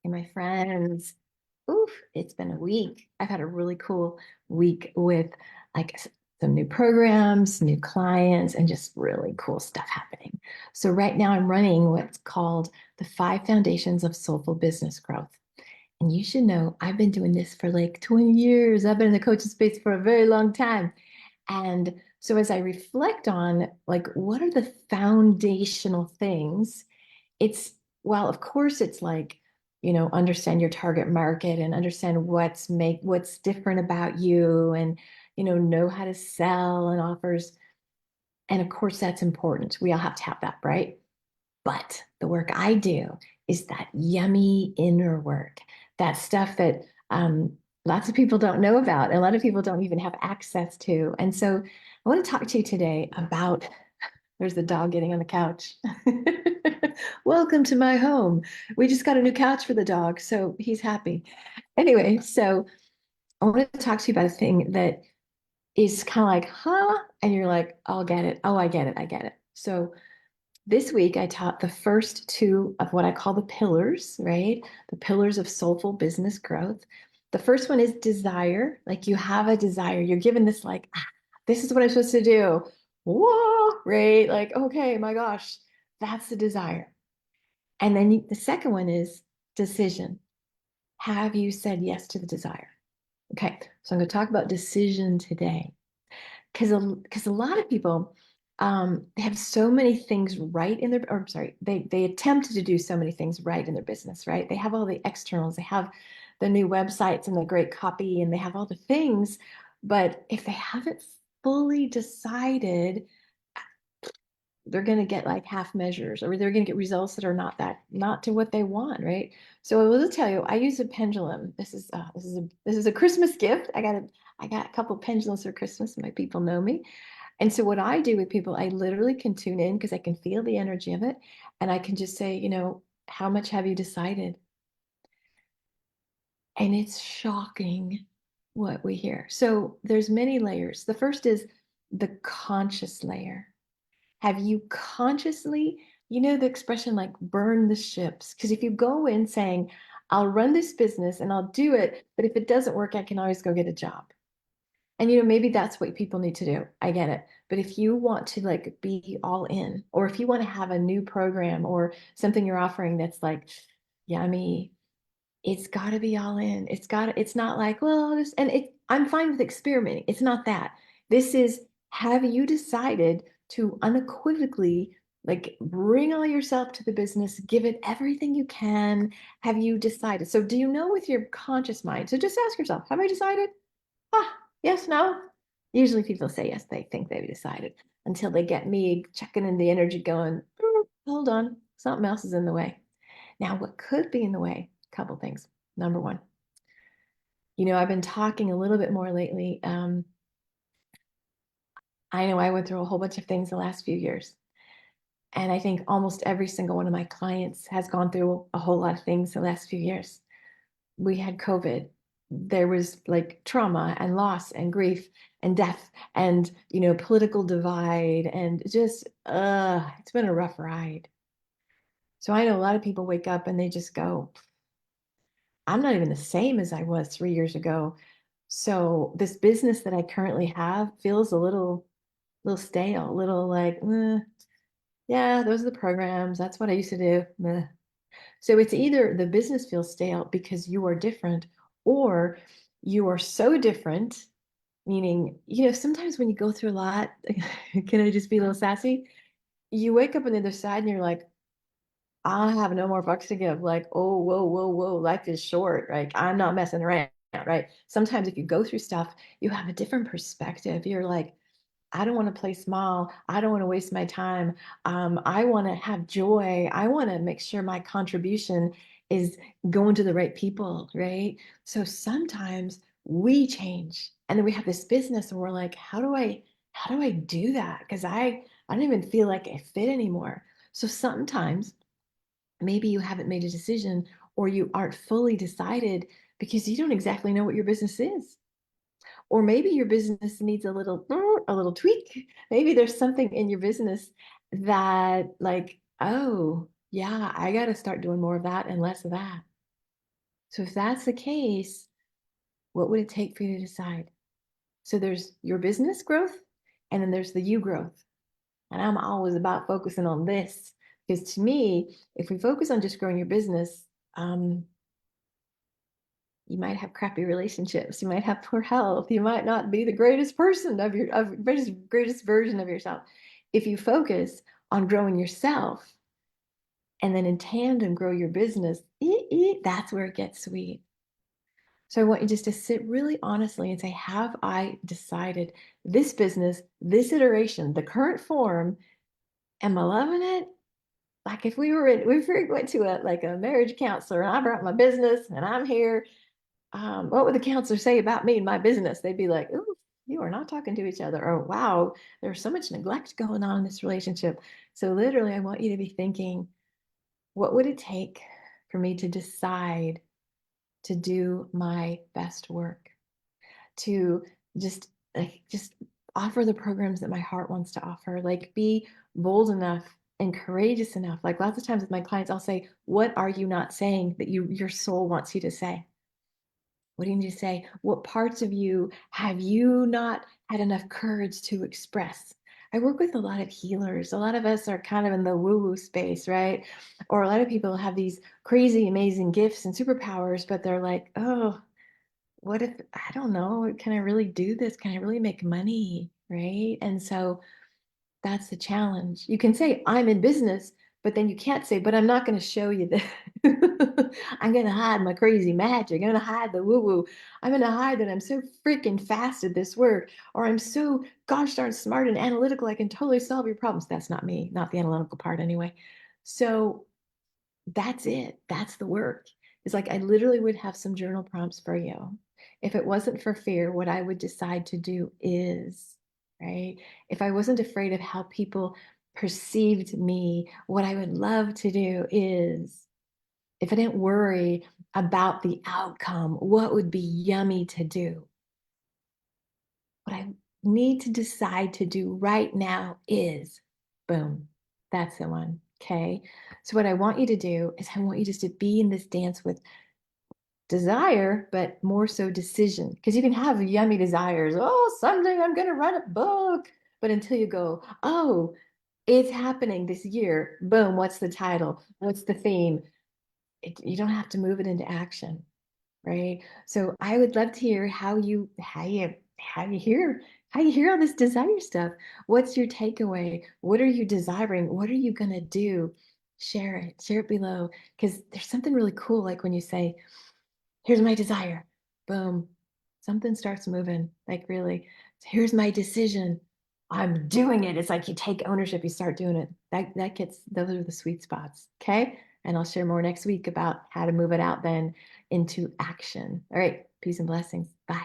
Hey, my friends. Oof, it's been a week. I've had a really cool week with some new programs, new clients, and just really cool stuff happening. So right now I'm running what's called the 5 foundations of soulful business growth. And you should know I've been doing this for like 20 years. I've been in the coaching space for a very long time. And so as I reflect on like what are the foundational things, it's well, of course, it's like, understand your target market and understand what's different about you and, know how to sell and offers. And of course, that's important. We all have to have that, right? But the work I do is that yummy inner work, that stuff that lots of people don't know about, and a lot of people don't even have access to. And so I want to talk to you today about there's the dog getting on the couch. Welcome to my home. We just got a new couch for the dog, so he's happy. Anyway, so I want to talk to you about a thing that is kind of like, huh? And you're like, I'll get it. Oh, I get it. I get it. So this week I taught the first two of what I call the pillars, right? The pillars of soulful business growth. The first one is desire. Like you have a desire. You're given this like, this is what I'm supposed to do. Whoa, right? Like, okay, my gosh, that's the desire. And then the second one is decision. Have you said yes to the desire? Okay, so I'm going to talk about decision today because a lot of people they have so many things right in their, or I'm sorry, they attempt to do so many things right in their business, right? They have all the externals, they have the new websites and the great copy, and they have all the things, but if they haven't fully decided, they're going to get like half measures or they're going to get results that are not to what they want, right? So I will just tell you, I use a pendulum. This is a Christmas gift. I got a couple pendulums for Christmas. My people know me. And so what I do with people, I literally can tune in because I can feel the energy of it, and I can just say, how much have you decided? And it's shocking what we hear. So there's many layers. The first is the conscious layer. Have you consciously, the expression like burn the ships? Because if you go in saying, I'll run this business and I'll do it, but if it doesn't work, I can always go get a job. And maybe that's what people need to do. I get it. But if you want to like be all in, or if you want to have a new program or something you're offering that's like yummy, it's got to be all in. It's not like, well, I'm fine with experimenting. It's not that. This is, have you decided to unequivocally like bring all yourself to the business, give it everything you can? Have you decided? So do you know with your conscious mind? So just ask yourself, have I decided? Ah, yes, no. Usually people say yes, they think they've decided until they get me checking in the energy going, hold on, something else is in the way. Now, what could be in the way? A couple things. Number one, I've been talking a little bit more lately. I know I went through a whole bunch of things the last few years. And I think almost every single one of my clients has gone through a whole lot of things the last few years. We had COVID. There was like trauma and loss and grief and death and, political divide and just, it's been a rough ride. So I know a lot of people wake up and they just go, I'm not even the same as I was 3 years ago. So this business that I currently have feels little stale, a little like, yeah, those are the programs. That's what I used to do. Meh. So it's either the business feels stale because you are different, or you are so different, meaning, sometimes when you go through a lot, can I just be a little sassy? You wake up on the other side and you're like, I have no more fucks to give. Like, oh, whoa, whoa, whoa, life is short. Like, I'm not messing around, right? Sometimes if you go through stuff, you have a different perspective. You're like, I don't want to play small. I don't want to waste my time. I want to have joy. I want to make sure my contribution is going to the right people, right? So sometimes we change, and then we have this business, and we're like, how do I do that? Because I don't even feel like I fit anymore. So sometimes maybe you haven't made a decision or you aren't fully decided because you don't exactly know what your business is. Or maybe your business needs a little tweak. Maybe there's something in your business that like, oh, yeah, I got to start doing more of that and less of that. So if that's the case, what would it take for you to decide? So there's your business growth, and then there's the you growth. And I'm always about focusing on this because to me, if we focus on just growing your business, you might have crappy relationships. You might have poor health. You might not be the greatest person of greatest version of yourself. If you focus on growing yourself and then in tandem grow your business, that's where it gets sweet. So I want you just to sit really honestly and say, have I decided this business, this iteration, the current form, am I loving it? Like if we went to a marriage counselor and I brought my business and I'm here, what would the counselor say about me and my business? They'd be like, "Oh, you are not talking to each other." Or, "Wow, there's so much neglect going on in this relationship." So literally, I want you to be thinking, what would it take for me to decide to do my best work, to just just offer the programs that my heart wants to offer, like be bold enough and courageous enough. Like lots of times with my clients, I'll say, "What are you not saying that your soul wants you to say?" What do you need to say? What parts of you have you not had enough courage to express? I work with a lot of healers. A lot of us are kind of in the woo-woo space, right? Or a lot of people have these crazy, amazing gifts and superpowers, but they're like, oh, what if, I don't know, can I really do this? Can I really make money? Right? And so that's the challenge. You can say, I'm in business, but then you can't say, but I'm not going to show you that. I'm going to hide my crazy magic. I'm going to hide the woo woo. I'm going to hide that I'm so freaking fast at this work, or I'm so gosh darn smart and analytical. I can totally solve your problems. That's not me, not the analytical part anyway. So that's it. That's the work. It's like I literally would have some journal prompts for you. If it wasn't for fear, what I would decide to do is, right? If I wasn't afraid of how people perceived me, what I would love to do is, if I didn't worry about the outcome, what would be yummy to do? What I need to decide to do right now is, boom, that's the one. Okay. So, what I want you to do is, I want you just to be in this dance with desire, but more so decision. Because you can have yummy desires. Oh, someday I'm going to write a book. But until you go, oh, it's happening this year, boom, what's the title? What's the theme? You don't have to move it into action, right? So I would love to hear how you hear all this desire stuff. What's your takeaway? What are you desiring? What are you gonna do? Share it below. Because there's something really cool, like when you say, here's my desire, boom, something starts moving. Like really, here's my decision. I'm doing it. It's like you take ownership, you start doing it. That gets those are the sweet spots. Okay. And I'll share more next week about how to move it out then into action. All right. Peace and blessings. Bye.